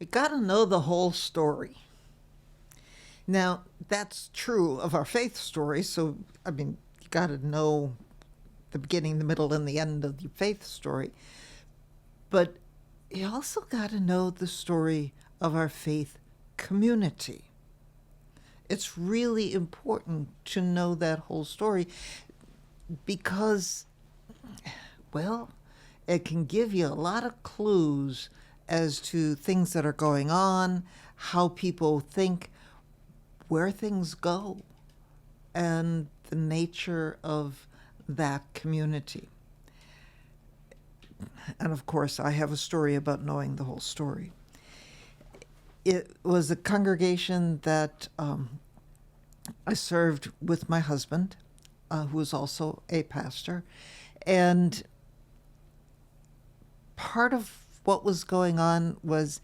You got to know the whole story. Now, that's true of our faith story. So, you got to know the beginning, the middle, and the end of the faith story. But you also got to know the story of our faith community. It's really important to know that whole story because, well, it can give you a lot of clues as to things that are going on, how people think, where things go, and the nature of that community. And of course, I have a story about knowing the whole story. It was a congregation that I served with my husband, who was also a pastor. And part of what was going on was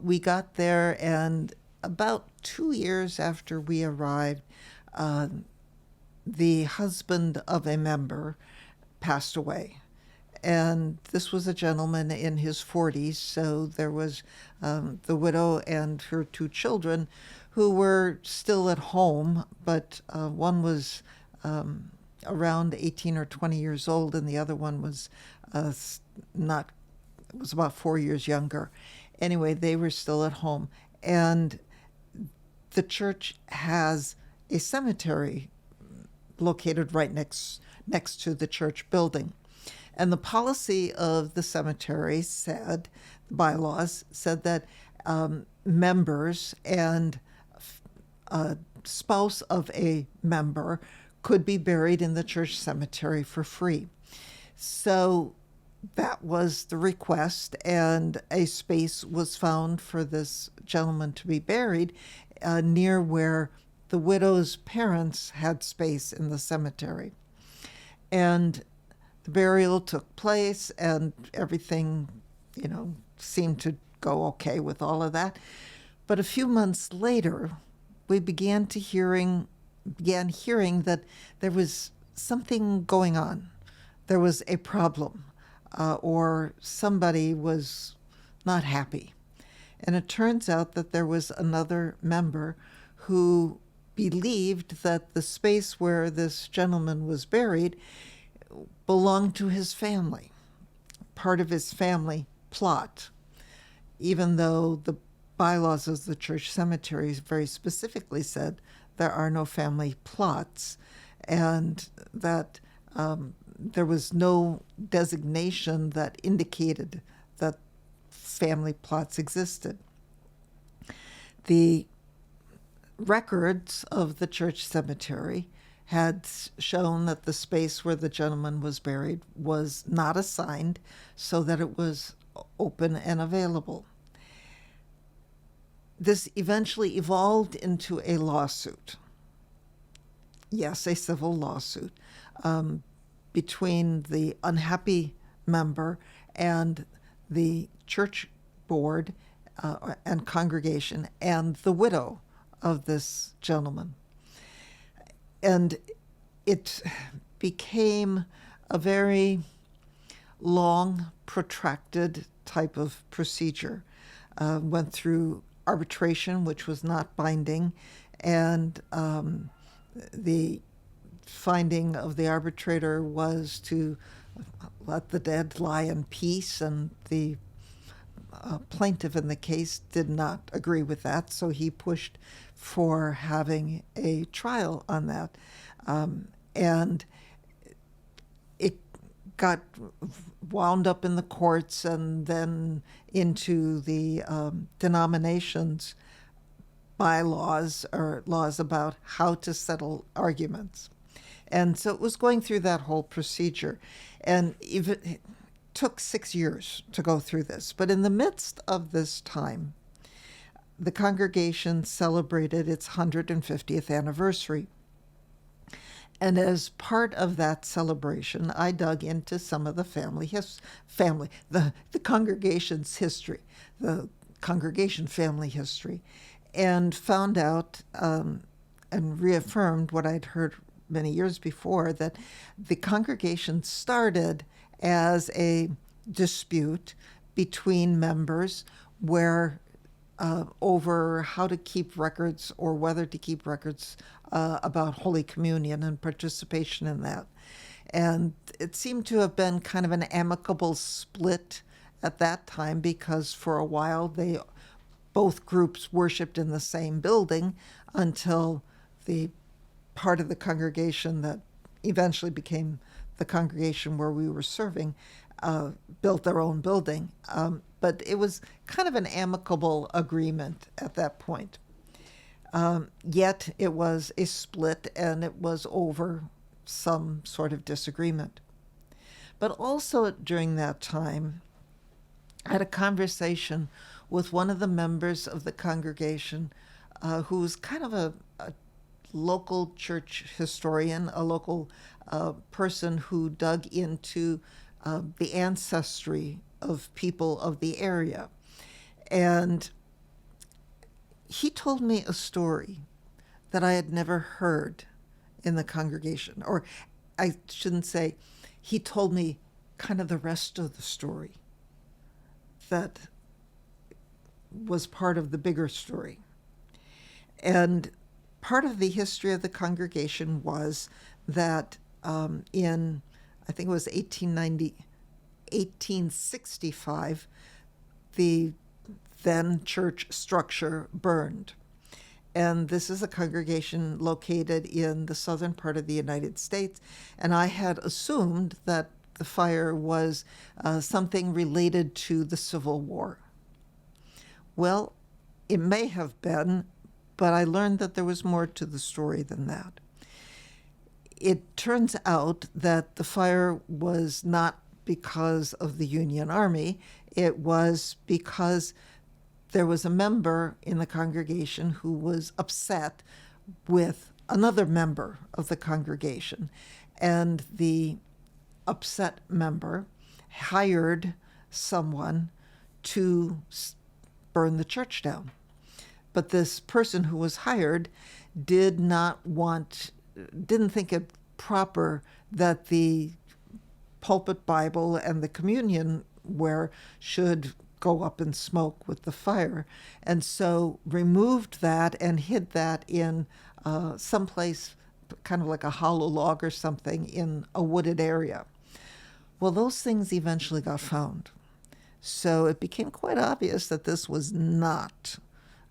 we got there, and about 2 years after we arrived, the husband of a member passed away. And this was a gentleman in his 40s, so there was the widow and her 2 children who were still at home, but one was around 18 or 20 years old, and the other one was was about 4 years younger. Anyway, they were still at home. And the church has a cemetery located right next to the church building. And the policy of the cemetery said, the bylaws said that members and a spouse of a member could be buried in the church cemetery for free. So that was the request, and a space was found for this gentleman to be buried near where the widow's parents had space in the cemetery. And the burial took place, and everything, seemed to go okay with all of that. But a few months later, we began hearing that there was something going on. There was a problem, or somebody was not happy. And it turns out that there was another member who believed that the space where this gentleman was buried belonged to his family, part of his family plot, even though the bylaws of the church cemetery very specifically said there are no family plots, and that there was no designation that indicated that family plots existed. The records of the church cemetery had shown that the space where the gentleman was buried was not assigned, so that it was open and available. This eventually evolved into a lawsuit. Yes, a civil lawsuit between the unhappy member and the church board and congregation and the widow of this gentleman. And it became a very long, protracted type of procedure. Went through arbitration, which was not binding, and the finding of the arbitrator was to let the dead lie in peace, and the plaintiff in the case did not agree with that, so he pushed for having a trial on that. And it got wound up in the courts and then into the denomination's bylaws or laws about how to settle arguments. And so it was going through that whole procedure. And it took 6 years to go through this. But in the midst of this time, the congregation celebrated its 150th anniversary. And as part of that celebration, I dug into some of the the congregation's history, the congregation family history, and found out and reaffirmed what I'd heard many years before, that the congregation started as a dispute between members where over how to keep records or whether to keep records about Holy Communion and participation in that. And it seemed to have been kind of an amicable split at that time, because for a while both groups worshiped in the same building until the part of the congregation that eventually became the congregation where we were serving built their own building. But it was kind of an amicable agreement at that point. Yet it was a split, and it was over some sort of disagreement. But also during that time, I had a conversation with one of the members of the congregation who was kind of a local church historian, a local person who dug into the ancestry of people of the area. And he told me a story that I had never heard in the congregation. Or I shouldn't say, he told me kind of the rest of the story that was part of the bigger story. And part of the history of the congregation was that in, I think it was 1865, the then church structure burned. And this is a congregation located in the southern part of the United States. And I had assumed that the fire was something related to the Civil War. Well, it may have been, but I learned that there was more to the story than that. It turns out that the fire was not because of the Union Army. It was because there was a member in the congregation who was upset with another member of the congregation. And the upset member hired someone to burn the church down. But this person who was hired didn't think it proper that the pulpit Bible and the communion ware should go up in smoke with the fire, and so removed that and hid that in someplace kind of like a hollow log or something in a wooded area. Well, those things eventually got found. So it became quite obvious that this was not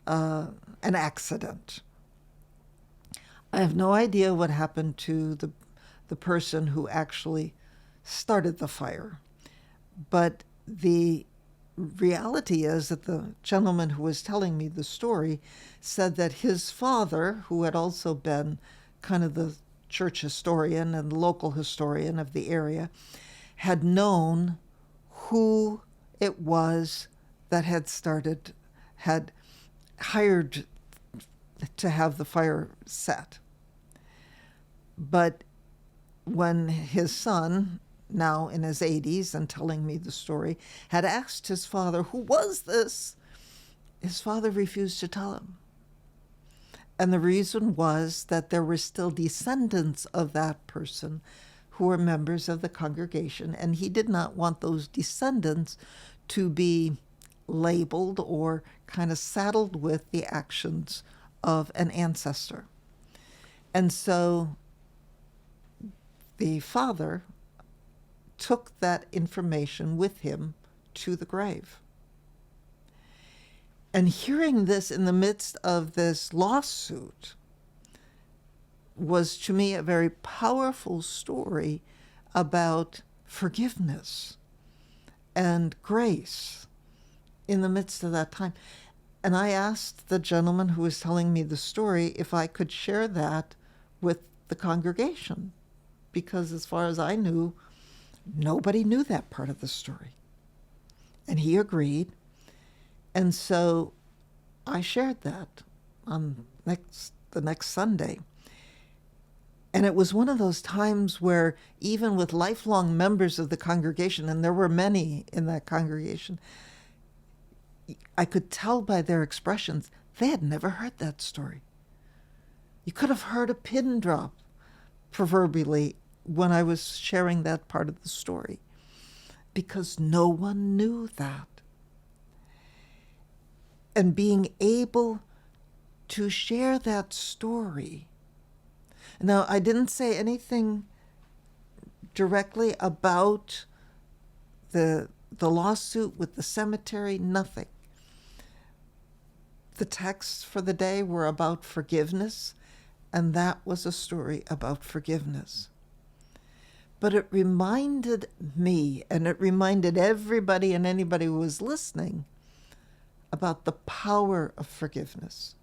an accident. I have no idea what happened to the person who actually started the fire, but the reality is that the gentleman who was telling me the story said that his father, who had also been kind of the church historian and local historian of the area, had known who it was that had hired to have the fire set. But when his son, now in his 80s and telling me the story, had asked his father, who was this? His father refused to tell him. And the reason was that there were still descendants of that person who were members of the congregation, and he did not want those descendants to be labeled or kind of saddled with the actions of an ancestor. And so the father took that information with him to the grave. And hearing this in the midst of this lawsuit was, to me, a very powerful story about forgiveness and grace in the midst of that time. And I asked the gentleman who was telling me the story if I could share that with the congregation, because as far as I knew, nobody knew that part of the story. And he agreed. And so I shared that on the next Sunday. And it was one of those times where even with lifelong members of the congregation, and there were many in that congregation, I could tell by their expressions they had never heard that story. You could have heard a pin drop, proverbially, when I was sharing that part of the story, because no one knew that. and being able to share that story. Now, I didn't say anything directly about the lawsuit with the cemetery, nothing. The texts for the day were about forgiveness, and that was a story about forgiveness. But it reminded me, and it reminded everybody and anybody who was listening, about the power of forgiveness,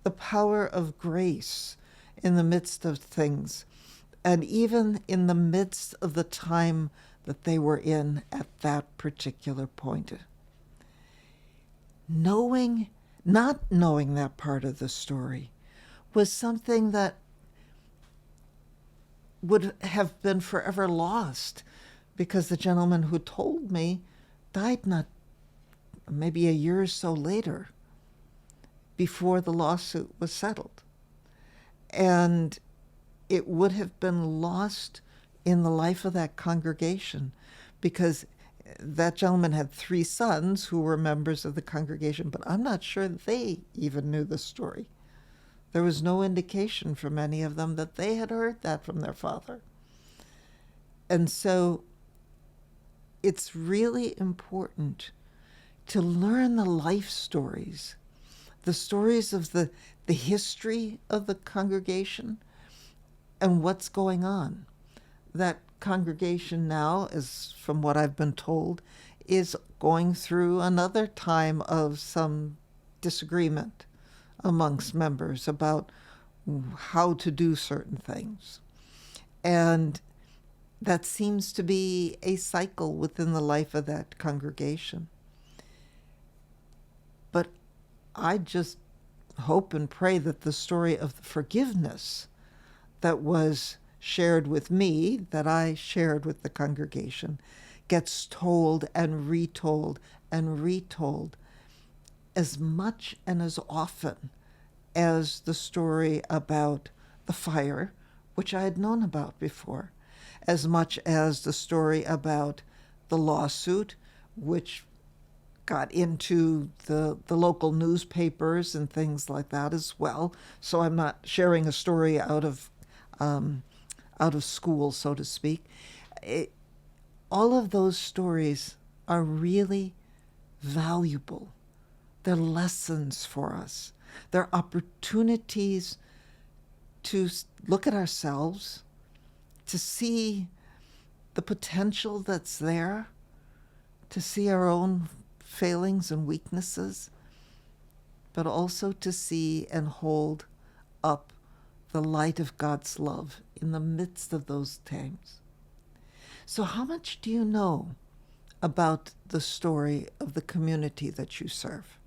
the power of grace in the midst of things, and even in the midst of the time that they were in at that particular point. Not knowing that part of the story was something that would have been forever lost, because the gentleman who told me died not maybe a year or so later, before the lawsuit was settled. And it would have been lost in the life of that congregation, because that gentleman had 3 sons who were members of the congregation, but I'm not sure they even knew the story. There was no indication from any of them that they had heard that from their father. And so it's really important to learn the life stories, the stories of the history of the congregation and what's going on. That congregation now, is from what I've been told, is going through another time of some disagreement amongst members about how to do certain things. And that seems to be a cycle within the life of that congregation. But I just hope and pray that the story of the forgiveness that was shared with me, that I shared with the congregation, gets told and retold as much and as often as the story about the fire, which I had known about before, as much as the story about the lawsuit, which got into the local newspapers and things like that as well. So I'm not sharing a story out of school, so to speak. All of those stories are really valuable. They're lessons for us. They're opportunities to look at ourselves, to see the potential that's there, to see our own failings and weaknesses, but also to see and hold up the light of God's love in the midst of those times. So how much do you know about the story of the community that you serve?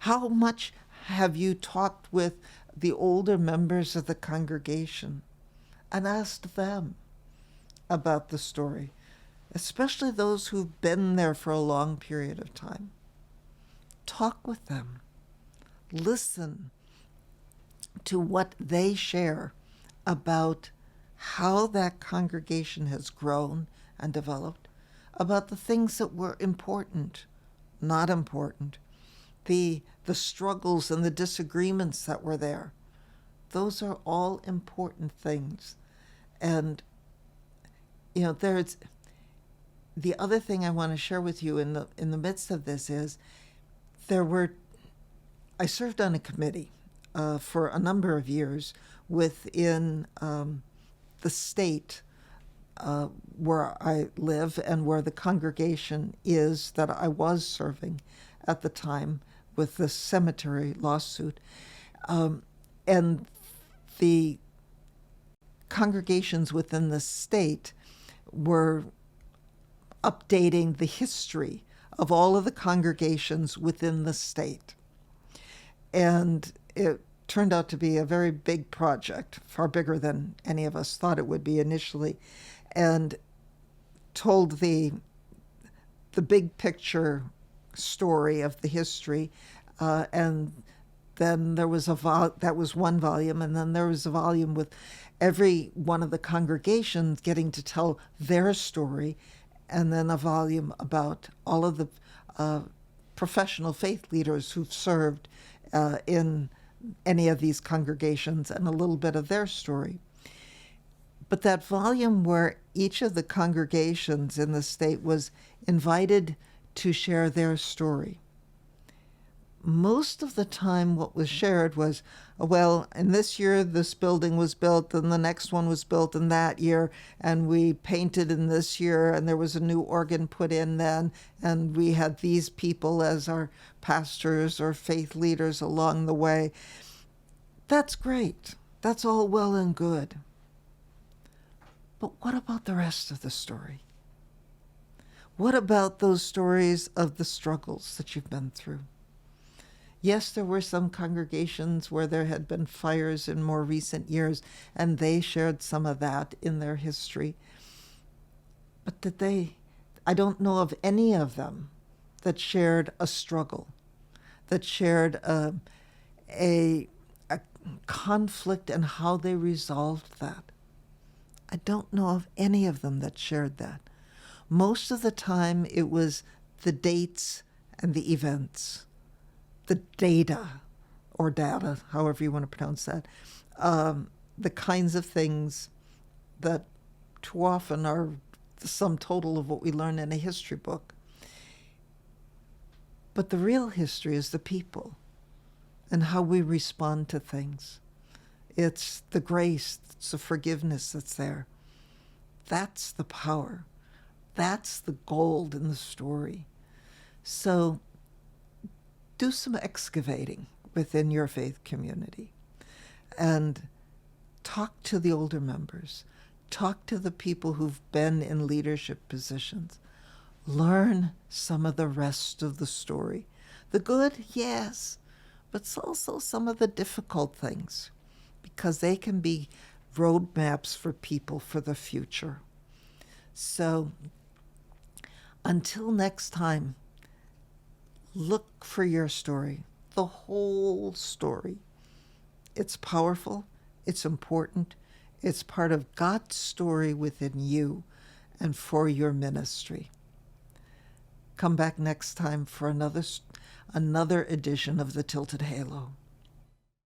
How much have you talked with the older members of the congregation and asked them about the story, especially those who've been there for a long period of time? Talk with them. Listen to what they share about how that congregation has grown and developed, about the things that were important, not important, the struggles and the disagreements that were there. Those are all important things. And, there's the other thing I want to share with you in the midst of this is I served on a committee for a number of years within the state where I live and where the congregation is that I was serving at the time with the cemetery lawsuit. And the congregations within the state were updating the history of all of the congregations within the state. And it turned out to be a very big project, far bigger than any of us thought it would be initially, and told the big picture story of the history. And then there was that was one volume, and then there was a volume with every one of the congregations getting to tell their story, and then a volume about all of the professional faith leaders who've served in any of these congregations and a little bit of their story. But that volume where each of the congregations in the state was invited to share their story, most of the time what was shared was, well, in this year this building was built and the next one was built in that year, and we painted in this year and there was a new organ put in then, and we had these people as our pastors or faith leaders along the way. That's great. That's all well and good. But what about the rest of the story? What about those stories of the struggles that you've been through? Yes, there were some congregations where there had been fires in more recent years, and they shared some of that in their history. But I don't know of any of them that shared a struggle, that shared a conflict and how they resolved that. I don't know of any of them that shared that. Most of the time it was the dates and the events, the data, or data, however you want to pronounce that, the kinds of things that too often are the sum total of what we learn in a history book. But the real history is the people and how we respond to things. It's the grace, it's the forgiveness that's there. That's the power. That's the gold in the story. So do some excavating within your faith community and talk to the older members. Talk to the people who've been in leadership positions. Learn some of the rest of the story. The good, yes, but also some of the difficult things, because they can be roadmaps for people for the future. So until next time, look for your story, the whole story. It's powerful, it's important, it's part of God's story within you and for your ministry. Come back next time for another edition of The Tilted Halo.